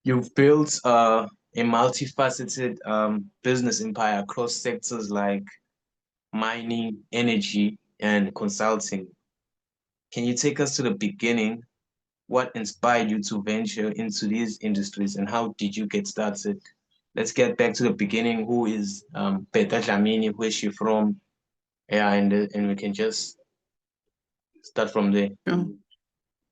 You've built a multifaceted business empire across sectors like mining, energy, and consulting. Can you take us to the beginning? What inspired you to venture into these industries and how did you get started? Let's get back to the beginning. Who is Bertha Dlamini? Where is she from? Yeah, and we can just start from there. Sure.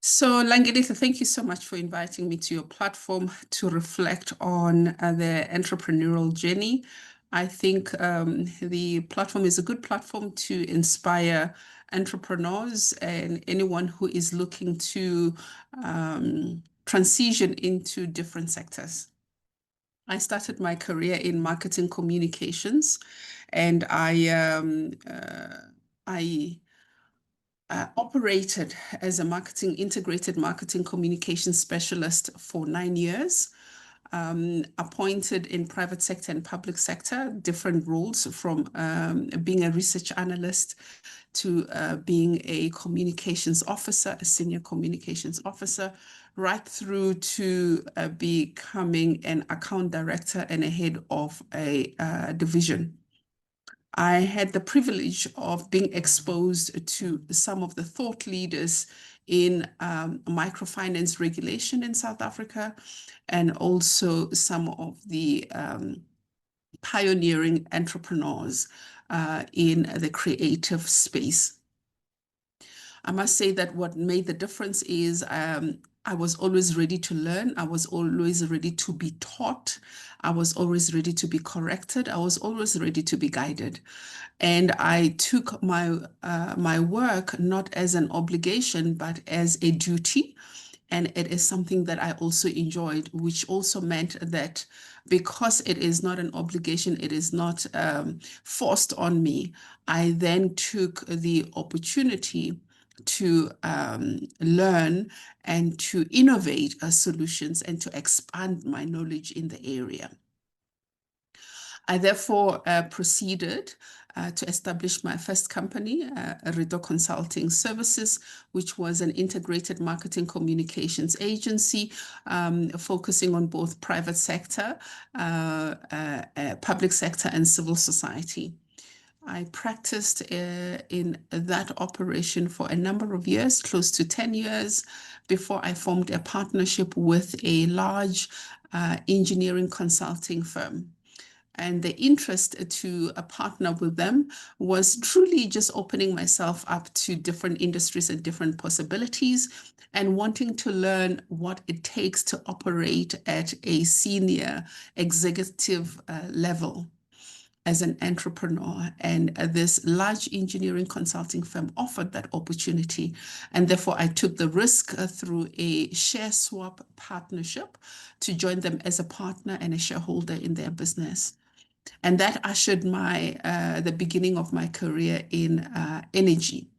So, Langedita, thank you so much for inviting me to your platform to reflect on the entrepreneurial journey. I think the platform is a good platform to inspire entrepreneurs and anyone who is looking to transition into different sectors. I started my career in marketing communications, and I operated as a integrated marketing communication specialist for 9 years, appointed in private sector and public sector, different roles from being a research analyst to being a communications officer, a senior communications officer, right through to becoming an account director and a head of a division. I had the privilege of being exposed to some of the thought leaders in microfinance regulation in South Africa, and also some of the pioneering entrepreneurs in the creative space. I must say that what made the difference is I was always ready to learn. I was always ready to be taught. I was always ready to be corrected. I was always ready to be guided. And I took my work not as an obligation, but as a duty. And it is something that I also enjoyed, which also meant that because it is not an obligation, it is not forced on me, I then took the opportunity to learn and to innovate solutions and to expand my knowledge in the area. I therefore proceeded to establish my first company, Rido Consulting Services, which was an integrated marketing communications agency focusing on both private sector, public sector, and civil society. I practiced in that operation for a number of years, close to 10 years, before I formed a partnership with a large engineering consulting firm. And the interest to partner with them was truly just opening myself up to different industries and different possibilities, and wanting to learn what it takes to operate at a senior executive level as an entrepreneur. And this large engineering consulting firm offered that opportunity. And therefore, I took the risk through a share swap partnership to join them as a partner and a shareholder in their business. And that ushered the beginning of my career in energy.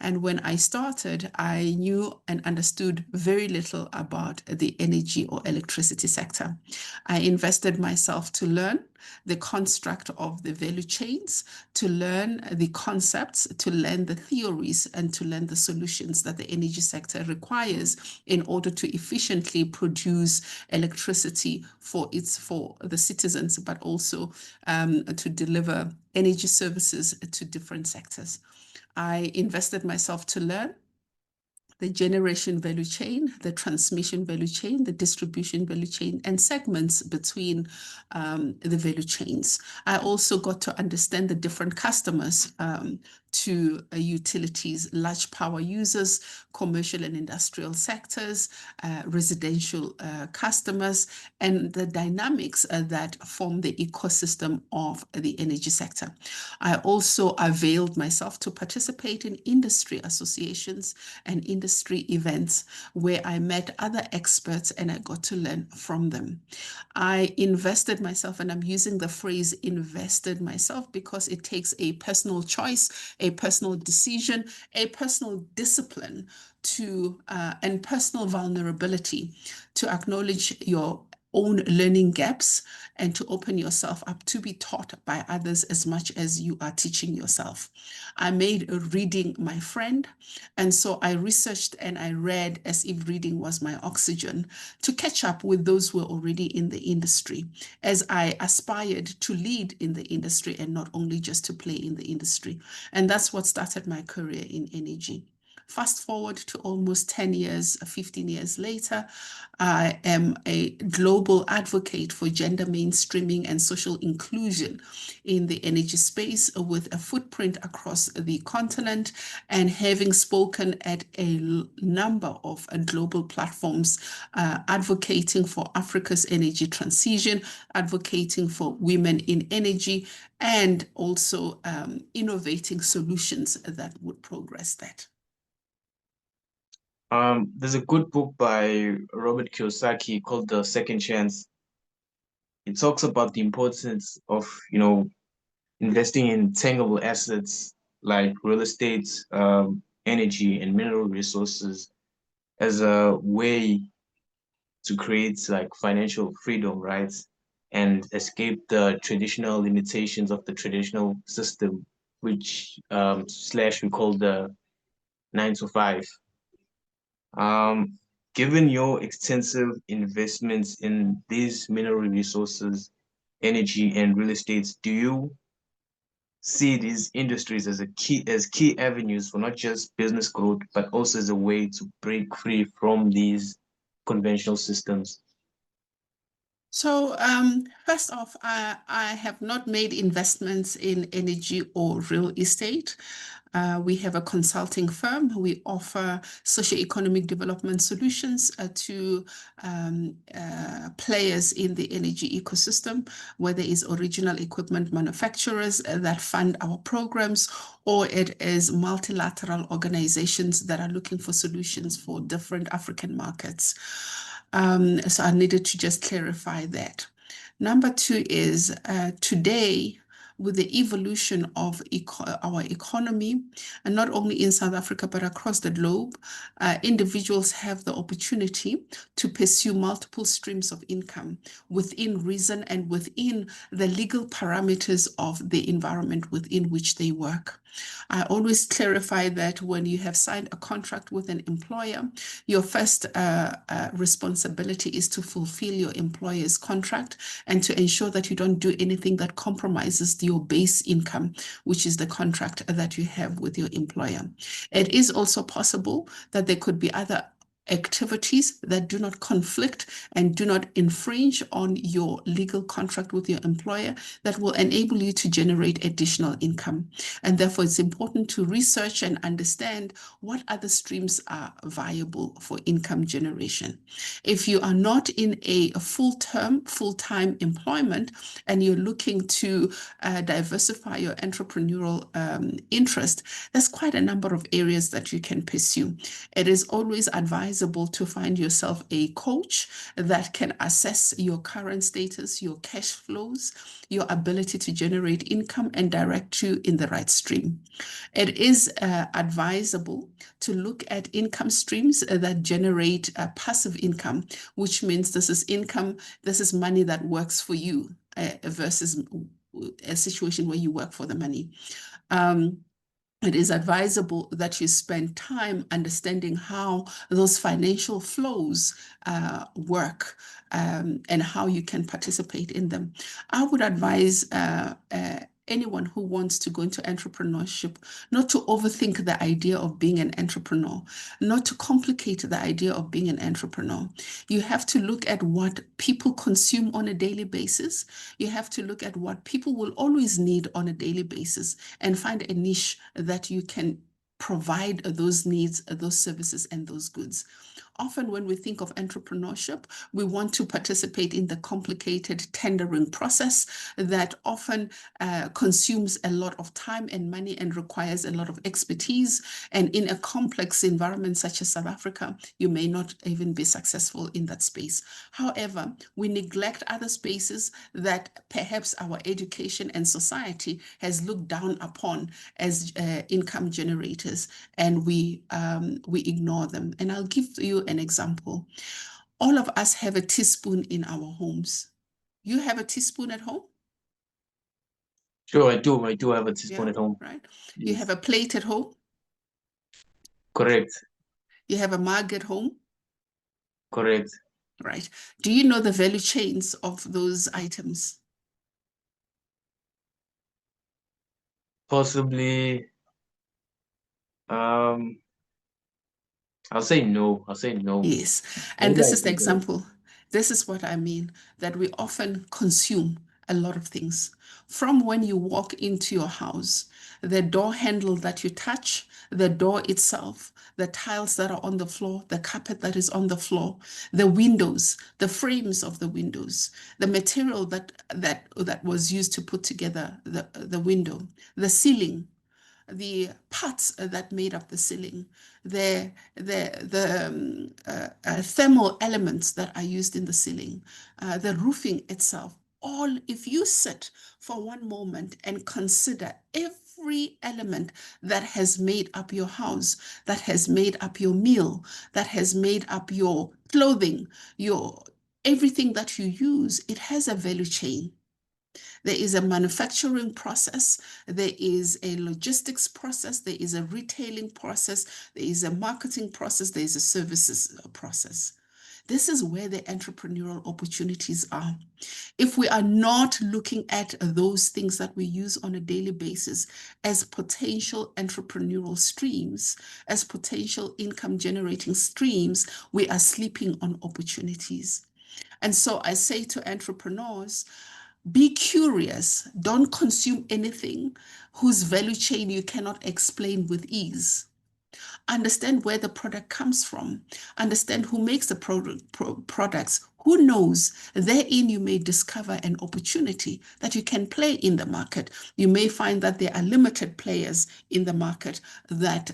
And when I started, I knew and understood very little about the energy or electricity sector. I invested myself to learn the construct of the value chains, to learn the concepts, to learn the theories, and to learn the solutions that the energy sector requires in order to efficiently produce electricity for the citizens, but also to deliver energy services to different sectors. I invested myself to learn the generation value chain, the transmission value chain, the distribution value chain, and segments between the value chains. I also got to understand the different customers to utilities, large power users, commercial and industrial sectors, residential customers, and the dynamics that form the ecosystem of the energy sector. I also availed myself to participate in industry associations and industry events where I met other experts and I got to learn from them. I invested myself, and I'm using the phrase invested myself because it takes a personal choice, a personal decision, a personal discipline and personal vulnerability to acknowledge your own learning gaps and to open yourself up to be taught by others as much as you are teaching yourself. I made reading my friend, and so I researched and I read as if reading was my oxygen to catch up with those who were already in the industry, as I aspired to lead in the industry and not only just to play in the industry. And that's what started my career in energy. Fast forward to almost 10 years, 15 years later, I am a global advocate for gender mainstreaming and social inclusion in the energy space, with a footprint across the continent, and having spoken at a number of global platforms, advocating for Africa's energy transition, advocating for women in energy, and also innovating solutions that would progress that. There's a good book by Robert Kiyosaki called The Second Chance. It talks about the importance of, investing in tangible assets like real estate, energy, and mineral resources as a way to create like financial freedom, right? And escape the traditional limitations of the traditional system, which slash we call the 9 to 5. Um, Given your extensive investments in these mineral resources, energy, and real estate, do you see these industries as key avenues for not just business growth, but also as a way to break free from these conventional systems? So first off, I have not made investments in energy or real estate. We have a consulting firm. We offer socioeconomic development solutions to players in the energy ecosystem, whether it's original equipment manufacturers that fund our programs, or it is multilateral organizations that are looking for solutions for different African markets. So I needed to just clarify that. Number two is today, with the evolution of our economy, and not only in South Africa, but across the globe, individuals have the opportunity to pursue multiple streams of income within reason and within the legal parameters of the environment within which they work. I always clarify that when you have signed a contract with an employer, your first responsibility is to fulfill your employer's contract and to ensure that you don't do anything that compromises your base income, which is the contract that you have with your employer. It is also possible that there could be other activities that do not conflict and do not infringe on your legal contract with your employer that will enable you to generate additional income. And therefore, it's important to research and understand what other streams are viable for income generation. If you are not in a full-time employment, and you're looking to diversify your entrepreneurial interest, there's quite a number of areas that you can pursue. It is always advisable to find yourself a coach that can assess your current status, your cash flows, your ability to generate income, and direct you in the right stream. It is advisable to look at income streams that generate passive income, which means this is income, this is money that works for you versus a situation where you work for the money. It is advisable that you spend time understanding how those financial flows work and how you can participate in them. I would advise anyone who wants to go into entrepreneurship not to overthink the idea of being an entrepreneur, not to complicate the idea of being an entrepreneur. You have to look at what people consume on a daily basis. You have to look at what people will always need on a daily basis and find a niche that you can provide those needs, those services, and those goods. Often when we think of entrepreneurship, we want to participate in the complicated tendering process that often consumes a lot of time and money and requires a lot of expertise. And in a complex environment such as South Africa, you may not even be successful in that space. However, we neglect other spaces that perhaps our education and society has looked down upon as income generators, and we ignore them. And I'll give you an example. All of us have a teaspoon in our homes. You have a teaspoon at home? Sure, I do. I do have a Yeah, teaspoon at home. right. You have Yes. a plate at home? Correct. You have a mug at home? Correct. Right. Do you know the value chains of those items? Possibly, um, I'll say no. I'll say no. Yes. And Maybe this I is the do that. example. This is what I mean, that we often consume a lot of things. From when you walk into your house, the door handle that you touch, the door itself, the tiles that are on the floor, the carpet that is on the floor, the windows, the frames of the windows, the material that was used to put together the window, the ceiling, the parts that made up the ceiling, the thermal elements that are used in the ceiling, the roofing itself. All, if you sit for one moment and consider every element that has made up your house, that has made up your meal, that has made up your clothing, your everything that you use, it has a value chain. There is a manufacturing process, there is a logistics process, there is a retailing process, there is a marketing process, there is a services process. This is where the entrepreneurial opportunities are. If we are not looking at those things that we use on a daily basis as potential entrepreneurial streams, as potential income generating streams, we are sleeping on opportunities. And so I say to entrepreneurs, be curious. Don't consume anything whose value chain you cannot explain with ease. Understand where the product comes from. Understand who makes the products. Who knows? Therein you may discover an opportunity that you can play in the market. You may find that there are limited players in the market that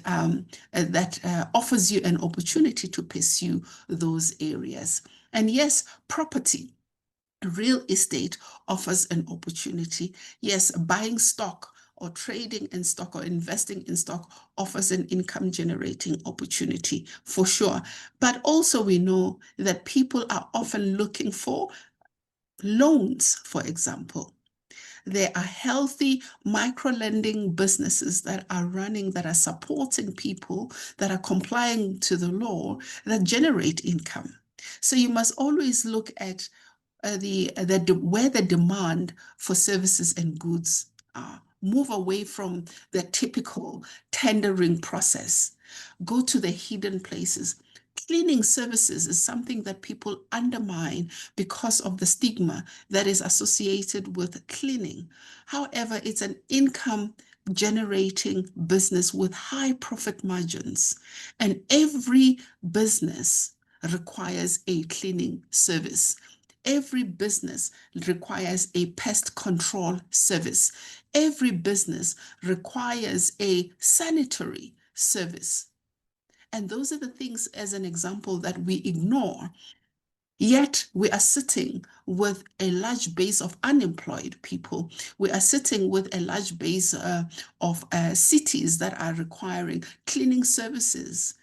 offers you an opportunity to pursue those areas. And yes, property. Real estate offers an opportunity. Yes, buying stock or trading in stock or investing in stock offers an income generating opportunity for sure. But also we know that people are often looking for loans, for example. There are healthy micro lending businesses that are running, that are supporting people, that are complying to the law, that generate income. So you must always look at where the demand for services and goods are. Move away from the typical tendering process. Go to the hidden places. Cleaning services is something that people undermine because of the stigma that is associated with cleaning. However, it's an income generating business with high profit margins, and every business requires a cleaning service. Every business requires a pest control service. Every business requires a sanitary service. And those are the things, as an example, that we ignore. Yet we are sitting with a large base of unemployed people. We are sitting with a large base of cities that are requiring cleaning services,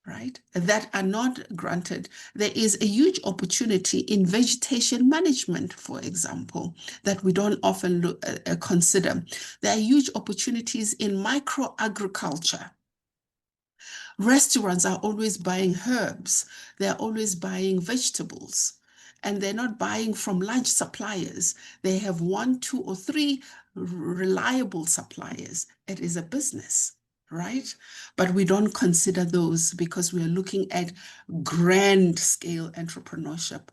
right, that are not granted. There is a huge opportunity in vegetation management, for example, that we don't often consider. There are huge opportunities in micro agriculture. Restaurants are always buying herbs, they're always buying vegetables, and they're not buying from large suppliers. They have one, two, or three reliable suppliers. It is a business, right? But we don't consider those because we are looking at grand scale entrepreneurship.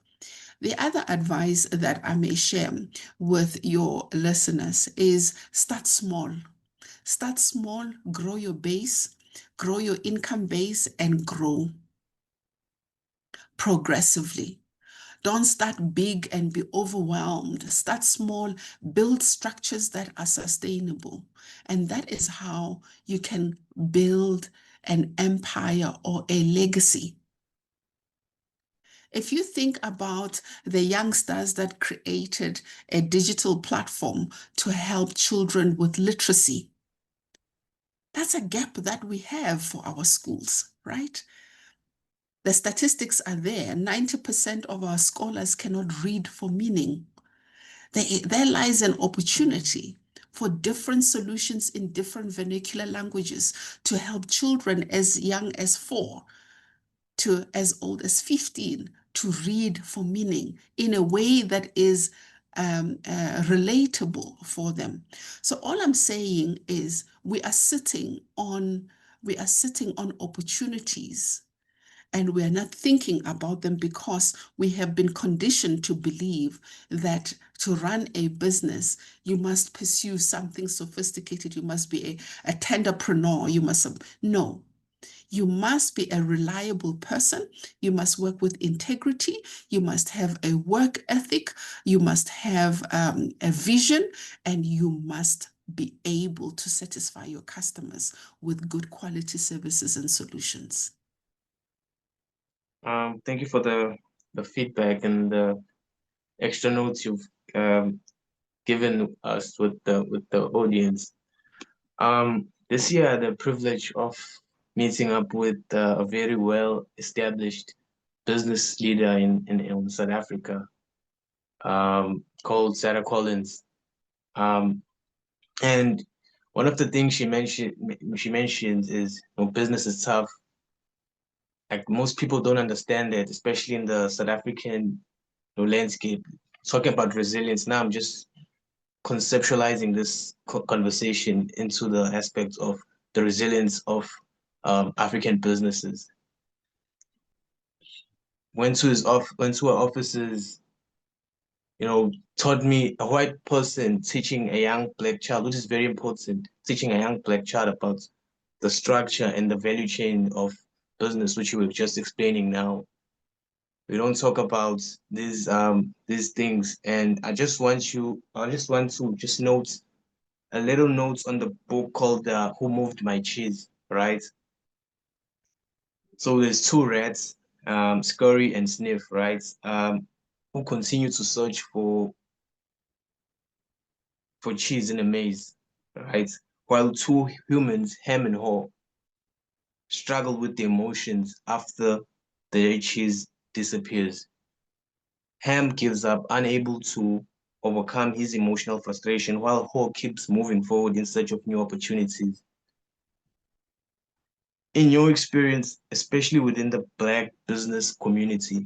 The other advice that I may share with your listeners is start small. Start small, grow your base, grow your income base, and grow progressively. Don't start big and be overwhelmed. Start small, build structures that are sustainable. And that is how you can build an empire or a legacy. If you think about the youngsters that created a digital platform to help children with literacy, that's a gap that we have for our schools, right? The statistics are there. 90% of our scholars cannot read for meaning. There lies an opportunity for different solutions in different vernacular languages to help children as young as 4 to as old as 15 to read for meaning in a way that is relatable for them. So all I'm saying is we are sitting on opportunities, and we are not thinking about them because we have been conditioned to believe that to run a business, you must pursue something sophisticated. You must be a tenderpreneur. No. You must be a reliable person. You must work with integrity. You must have a work ethic. You must have a vision, and you must be able to satisfy your customers with good quality services and solutions. Thank you for the feedback and the extra notes you've given us with the audience. This year I had the privilege of meeting up with a very well-established business leader in South Africa, called Sarah Collins. And one of the things she mentioned is, business is tough. Like, most people don't understand it, especially in the South African landscape. Talking about resilience, now I'm just conceptualizing this conversation into the aspect of the resilience of African businesses. Went to her offices, taught me, a white person teaching a young black child, which is very important, teaching a young black child about the structure and the value chain of business, which you were just explaining now. We don't talk about these things, and I just want to just note a little note on the book called Who Moved My Cheese, right? So there's two rats, Scurry and Sniff, right? Who continue to search for cheese in a maze, right? While two humans, Ham and Haw, struggle with the emotions after their cheese disappears. Ham gives up, unable to overcome his emotional frustration, while Haw keeps moving forward in search of new opportunities. In your experience, especially within the Black business community,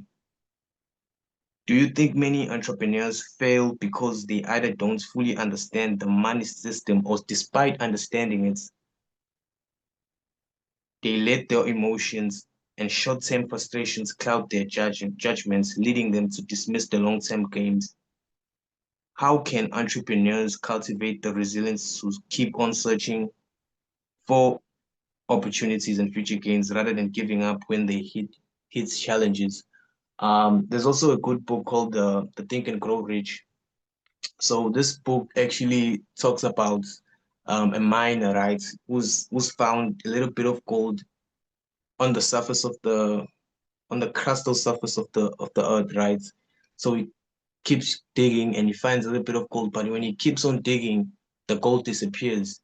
do you think many entrepreneurs fail because they either don't fully understand the money system, or despite understanding it, they let their emotions and short-term frustrations cloud their judgments, leading them to dismiss the long-term gains? How can entrepreneurs cultivate the resilience to keep on searching for opportunities and future gains rather than giving up when they hit challenges? There's also a good book called the Think and Grow Rich. So this book actually talks about a miner, right, who's found a little bit of gold on the surface of on the crustal surface of the earth, right? So he keeps digging and he finds a little bit of gold, but when he keeps on digging, the gold disappears.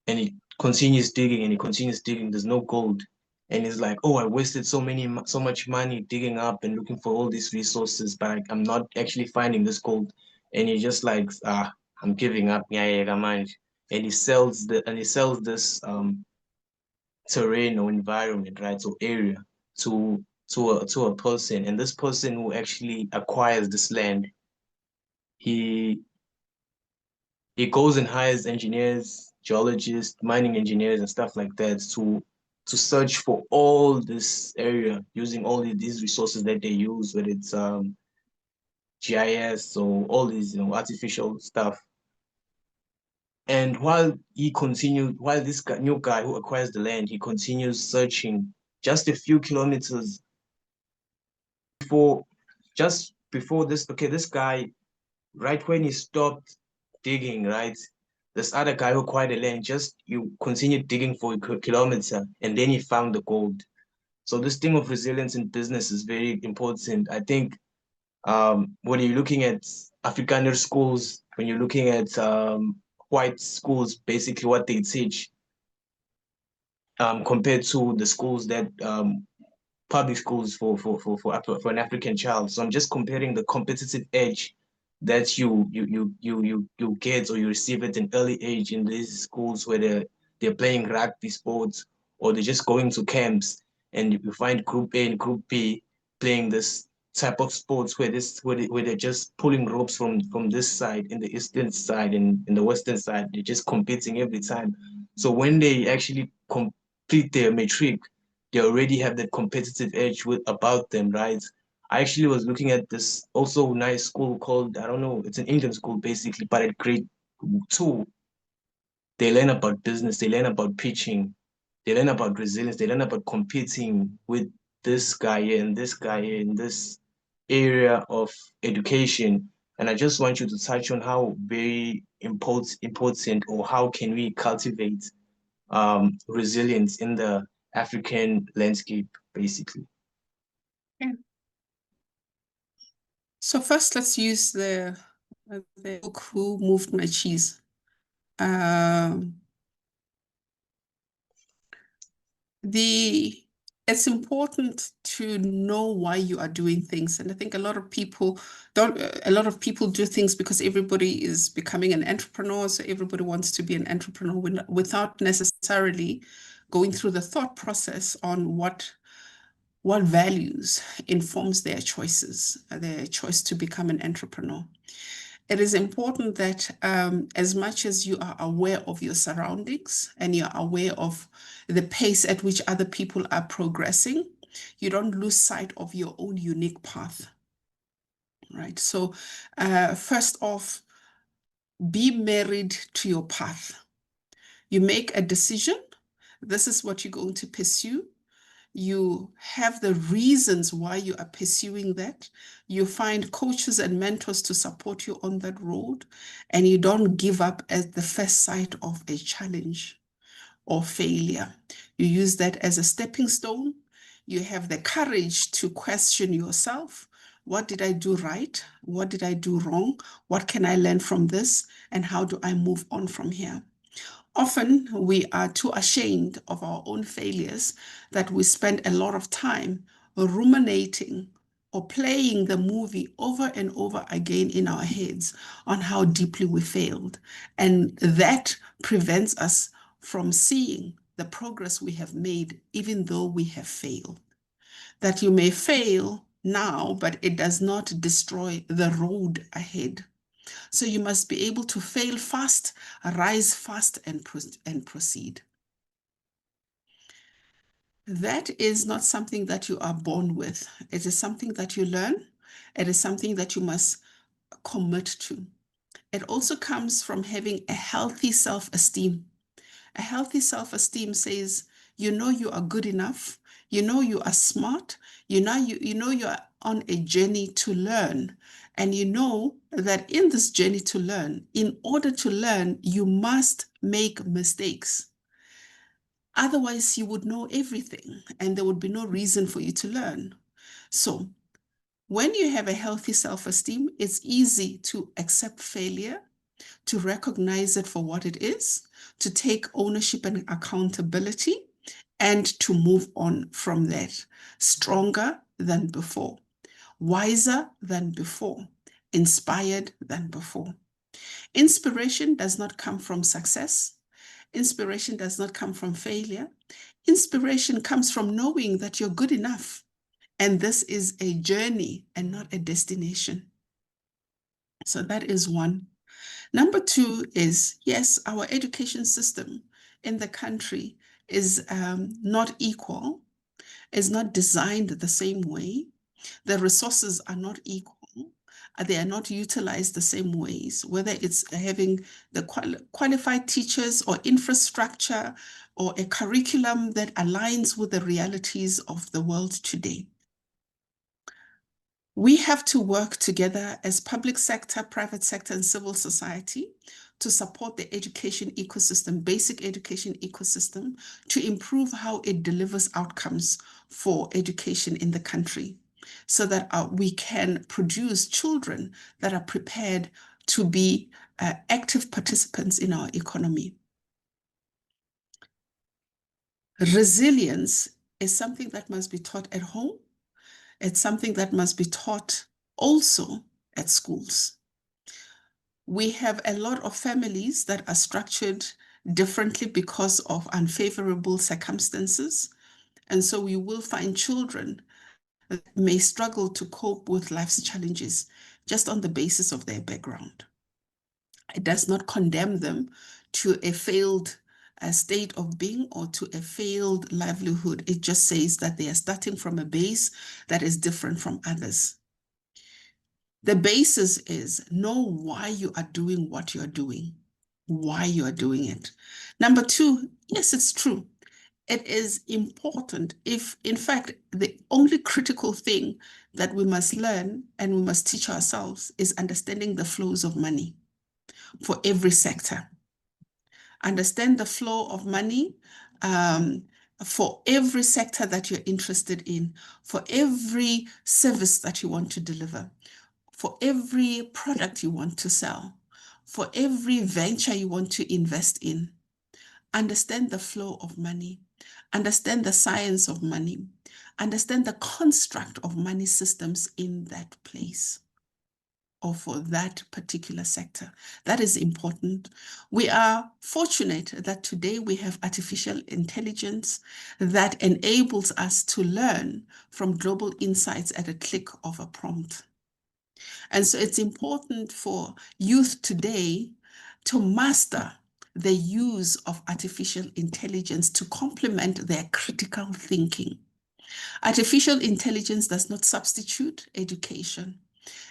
And he continues digging and he continues digging. There's no gold. And he's like, oh, I wasted so much money digging up and looking for all these resources, but I'm not actually finding this gold. And he just like, I'm giving up. Yeah, yeah, man. And he sells this terrain or environment, right? So area to a person. And this person who actually acquires this land, he goes and hires engineers, geologists, mining engineers, and stuff like that to search for all this area using all these resources that they use, whether it's GIS or all these artificial stuff. And while this new guy who acquires the land, he continues searching just a few kilometers before this. Okay, this guy, right when he stopped digging, right, this other guy who acquired the land, you continued digging for a kilometer, and then he found the gold. So this thing of resilience in business is very important. I think when you're looking at Afrikaner schools, when you're looking at white schools, basically what they teach compared to the schools that public schools for an African child. So I'm just comparing the competitive edge that you get or you receive at an early age in these schools where they're playing rugby sports, or they're just going to camps, and you find group A and group B playing this type of sports where they're just pulling ropes from this side in the eastern side and in the western side. They're just competing every time. So when they actually complete their matric, they already have that competitive edge about them, right? I actually was looking at this also nice school called, I don't know, it's an Indian school basically, but at grade 2, they learn about business, they learn about pitching, they learn about resilience, they learn about competing with this guy here and this guy here in this area of education. And I just want you to touch on how very important, or how can we cultivate resilience in the African landscape, basically. Yeah. So first, let's use the book Who Moved My Cheese. It's important to know why you are doing things. And I think a lot of people do things because everybody is becoming an entrepreneur. So everybody wants to be an entrepreneur without necessarily going through the thought process on what values informs their choices, their choice to become an entrepreneur. It is important that as much as you are aware of your surroundings and you're aware of the pace at which other people are progressing, you don't lose sight of your own unique path, right? So first off, be married to your path. You make a decision. This is what you're going to pursue. You have the reasons why you are pursuing that. You find coaches and mentors to support you on that road, and you don't give up at the first sight of a challenge or failure. You use that as a stepping stone. You have the courage to question yourself. What did I do right? What did I do wrong? What can I learn from this? And how do I move on from here? Often we are too ashamed of our own failures that we spend a lot of time ruminating or playing the movie over and over again in our heads on how deeply we failed. And that prevents us from seeing the progress we have made, even though we have failed. That you may fail now, but it does not destroy the road ahead. So you must be able to fail fast, rise fast, and proceed. That is not something that you are born with. It is something that you learn. It is something that you must commit to. It also comes from having a healthy self-esteem. A healthy self-esteem says, you know you are good enough, you know you are smart, you know you are on a journey to learn, and you know that in this journey to learn, in order to learn, you must make mistakes. Otherwise, you would know everything, and there would be no reason for you to learn. So when you have a healthy self-esteem, it's easy to accept failure, to recognize it for what it is, to take ownership and accountability, and to move on from that, stronger than before, wiser than before, inspired than before. Inspiration does not come from success. Inspiration does not come from failure. Inspiration comes from knowing that you're good enough. And this is a journey and not a destination. So that is one. Number two is, yes, our education system in the country is not equal, is not designed the same way. The resources are not equal. They are not utilized the same ways, whether it's having the qualified teachers or infrastructure or a curriculum that aligns with the realities of the world today. We have to work together as public sector, private sector, and civil society to support the education ecosystem, basic education ecosystem, to improve how it delivers outcomes for education in the country, so that we can produce children that are prepared to be active participants in our economy. Resilience is something that must be taught at home. It's something that must be taught also at schools. We have a lot of families that are structured differently because of unfavorable circumstances. And so we will find children that may struggle to cope with life's challenges just on the basis of their background. It does not condemn them to a failed state of being or to a failed livelihood. It just says that they are starting from a base that is different from others. The basis is know why you are doing what you're doing, why you are doing it. Number two, yes, it's true. It is important if, in fact, the only critical thing that we must learn and we must teach ourselves is understanding the flows of money for every sector. Understand the flow of money for every sector that you're interested in, for every service that you want to deliver, for every product you want to sell, for every venture you want to invest in. Understand the flow of money, understand the science of money, understand the construct of money systems in that place or for that particular sector. That is important. We are fortunate that today we have artificial intelligence that enables us to learn from global insights at a click of a prompt. And so it's important for youth today to master the use of artificial intelligence to complement their critical thinking. Artificial intelligence does not substitute education.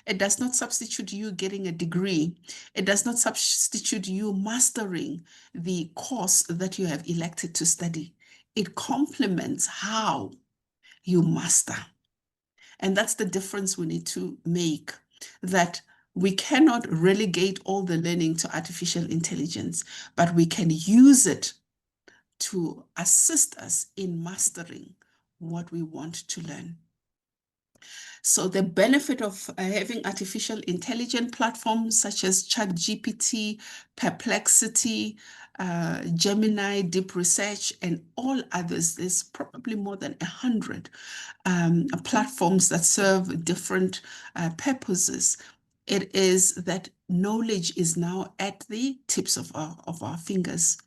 It does not substitute you getting a degree. It does not substitute you mastering the course that you have elected to study. It complements how you master. And that's the difference we need to make, that we cannot relegate all the learning to artificial intelligence, but we can use it to assist us in mastering what we want to learn. So the benefit of having artificial intelligence platforms such as ChatGPT, Perplexity, Gemini, Deep Research, and all others, there's probably more than 100 platforms that serve different purposes. It is that knowledge is now at the tips of our fingers.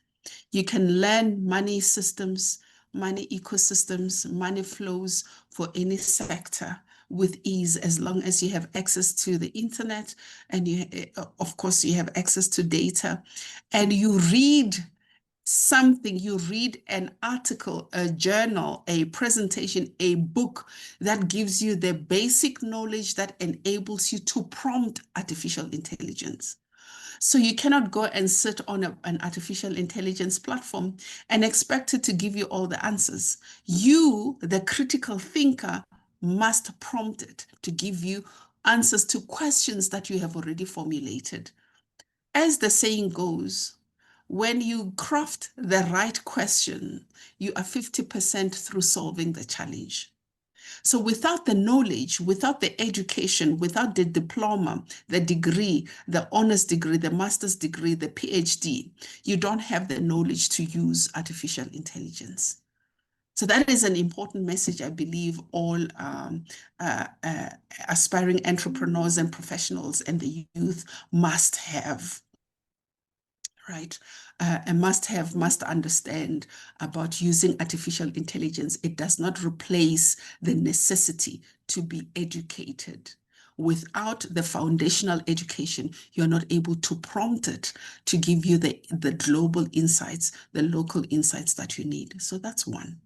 You can learn money systems, money ecosystems, money flows for any sector with ease, as long as you have access to the internet and you, of course, you have access to data and you read something, you read an article, a journal, a presentation, a book that gives you the basic knowledge that enables you to prompt artificial intelligence. So you cannot go and sit on an artificial intelligence platform and expect it to give you all the answers. You, the critical thinker, must prompt it to give you answers to questions that you have already formulated. As the saying goes, when you craft the right question, you are 50% through solving the challenge. So without the knowledge, without the education, without the diploma, the degree, the honors degree, the master's degree, the PhD, you don't have the knowledge to use artificial intelligence. So that is an important message I believe all aspiring entrepreneurs and professionals and the youth must have. Right, and must understand about using artificial intelligence. It does not replace the necessity to be educated. Without the foundational education, you're not able to prompt it to give you the global insights, the local insights that you need. So that's one.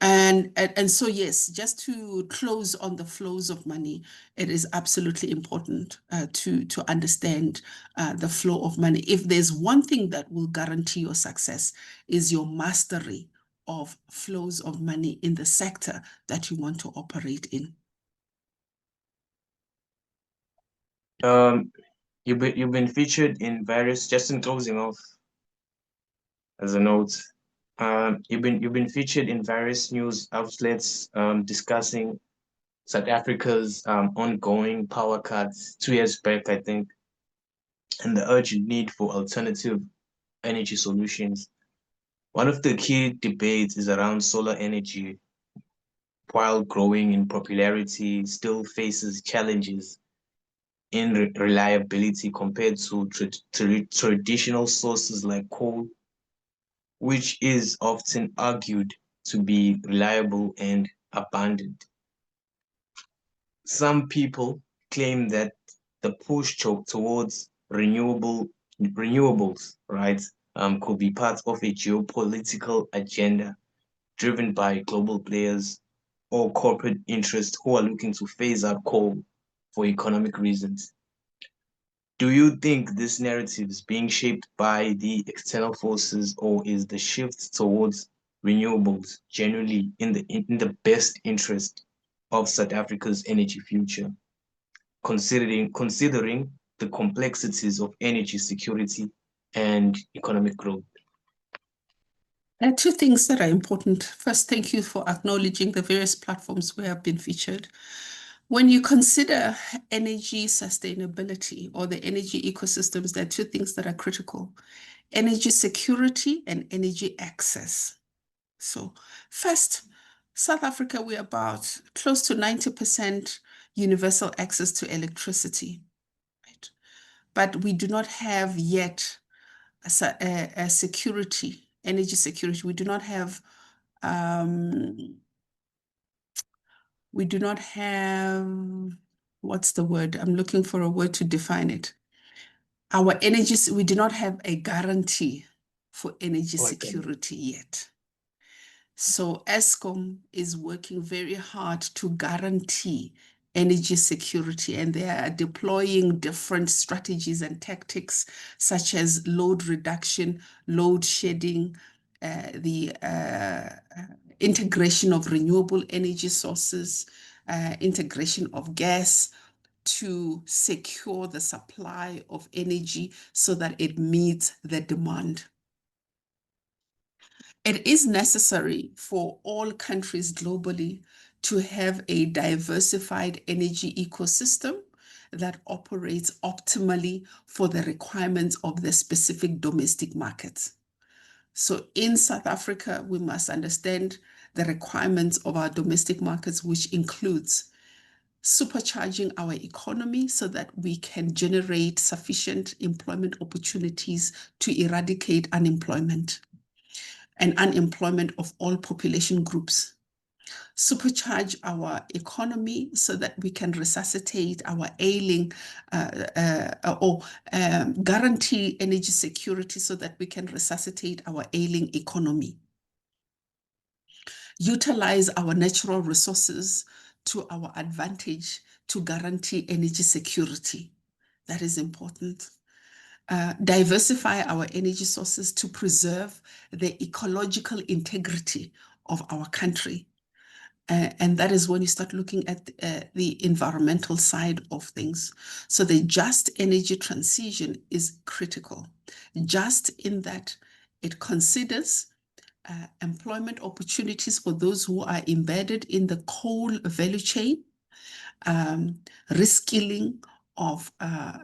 And so, yes, just to close on the flows of money, it is absolutely important to understand the flow of money. If there's one thing that will guarantee your success is your mastery of flows of money in the sector that you want to operate in. You've been featured in various, just in closing off as a note, you've been featured in various news outlets discussing South Africa's ongoing power cuts 2 years back, I think, and the urgent need for alternative energy solutions. One of the key debates is around solar energy. While growing in popularity, still faces challenges in reliability compared to traditional sources like coal, which is often argued to be reliable and abundant. Some people claim that the push towards renewables, right, could be part of a geopolitical agenda driven by global players or corporate interests who are looking to phase out coal for economic reasons. Do you think this narrative is being shaped by the external forces, or is the shift towards renewables generally in the best interest of South Africa's energy future, considering the complexities of energy security and economic growth? There are two things that are important. First, thank you for acknowledging the various platforms where I've been featured. When you consider energy sustainability or the energy ecosystems, there are two things that are critical: energy security and energy access. So first, South Africa, we're about close to 90% universal access to electricity, right? But we do not have yet a security, energy security. We do not have what's the word? I'm looking for a word to define it. Our energy, we do not have a guarantee for energy security yet. So Eskom is working very hard to guarantee energy security, and they are deploying different strategies and tactics such as load reduction, load shedding, the integration of renewable energy sources, integration of gas to secure the supply of energy so that it meets the demand. It is necessary for all countries globally to have a diversified energy ecosystem that operates optimally for the requirements of the specific domestic markets. So in South Africa, we must understand the requirements of our domestic markets, which includes supercharging our economy so that we can generate sufficient employment opportunities to eradicate unemployment and unemployment of all population groups. Supercharge our economy so that we can resuscitate our ailing guarantee energy security so that we can resuscitate our ailing economy. Utilize our natural resources to our advantage to guarantee energy security. That is important. Diversify our energy sources to preserve the ecological integrity of our country. And that is when you start looking at the environmental side of things. So the just energy transition is critical, just in that it considers employment opportunities for those who are embedded in the coal value chain, reskilling of the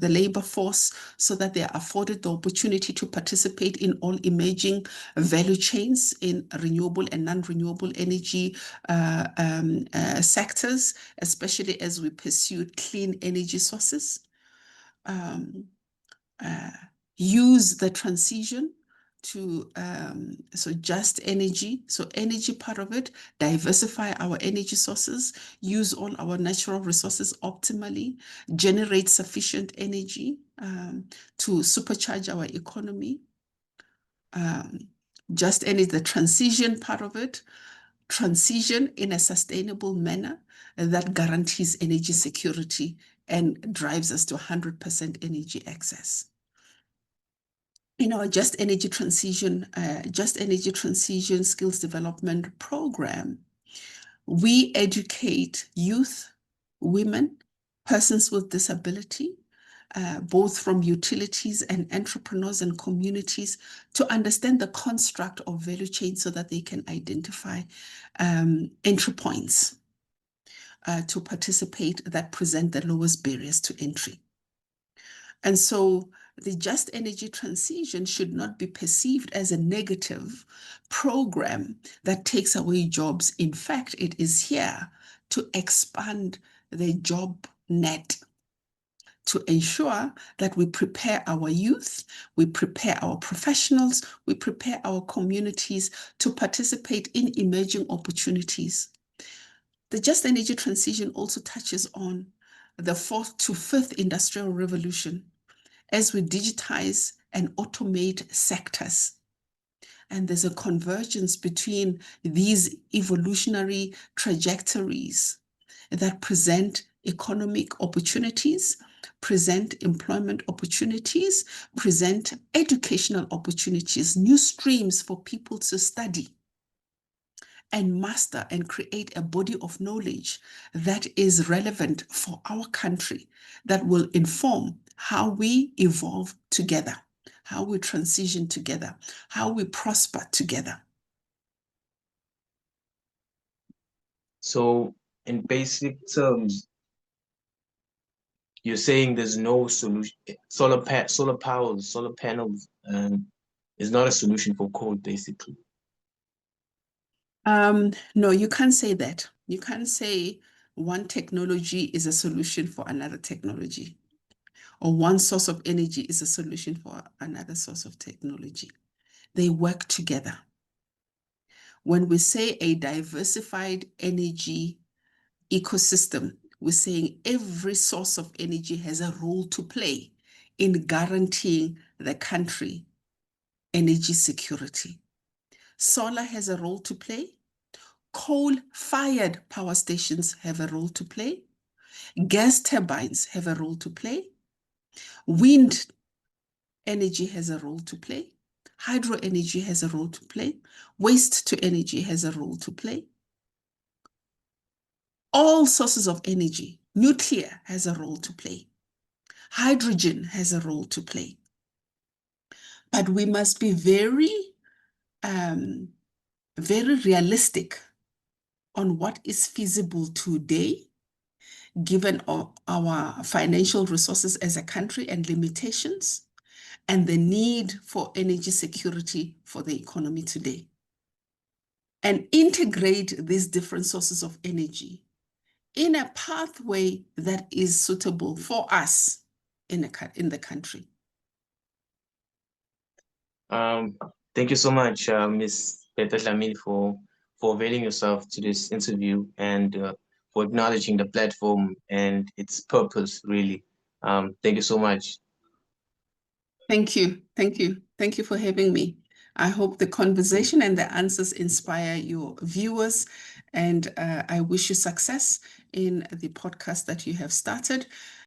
labor force so that they are afforded the opportunity to participate in all emerging value chains in renewable and non-renewable energy sectors, especially as we pursue clean energy sources. Use the transition to so just energy, so energy part of it, diversify our energy sources, use all our natural resources optimally, generate sufficient energy to supercharge our economy. Just energy, the transition part of it, transition in a sustainable manner that guarantees energy security and drives us to 100% energy access. In our Just Energy Transition Skills Development Program, we educate youth, women, persons with disability, both from utilities and entrepreneurs and communities, to understand the construct of value chain so that they can identify entry points to participate that present the lowest barriers to entry. And so the just energy transition should not be perceived as a negative program that takes away jobs. In fact, it is here to expand the job net, to ensure that we prepare our youth, we prepare our professionals, we prepare our communities to participate in emerging opportunities. The just energy transition also touches on the fourth to fifth industrial revolution as we digitize and automate sectors. And there's a convergence between these evolutionary trajectories that present economic opportunities, present employment opportunities, present educational opportunities, new streams for people to study and master and create a body of knowledge that is relevant for our country, that will inform how we evolve together, how we transition together, how we prosper together. So in basic terms, you're saying there's no solution. Solar panels, is not a solution for coal, basically. No, you can't say that. You can't say one technology is a solution for another technology, or one source of energy is a solution for another source of technology. They work together. When we say a diversified energy ecosystem, we're saying every source of energy has a role to play in guaranteeing the country energy security. Solar has a role to play. Coal-fired power stations have a role to play. Gas turbines have a role to play. Wind energy has a role to play. Hydro energy has a role to play. Waste to energy has a role to play. All sources of energy, nuclear has a role to play. Hydrogen has a role to play. But we must be very realistic on what is feasible today, given our financial resources as a country and limitations, and the need for energy security for the economy today. And integrate these different sources of energy in a pathway that is suitable for us in the country. Thank you so much, Ms. Bertha Dlamini, for availing yourself to this interview and for acknowledging the platform and its purpose, really. Thank you so much. Thank you. Thank you. Thank you for having me. I hope the conversation and the answers inspire your viewers, and I wish you success in the podcast that you have started.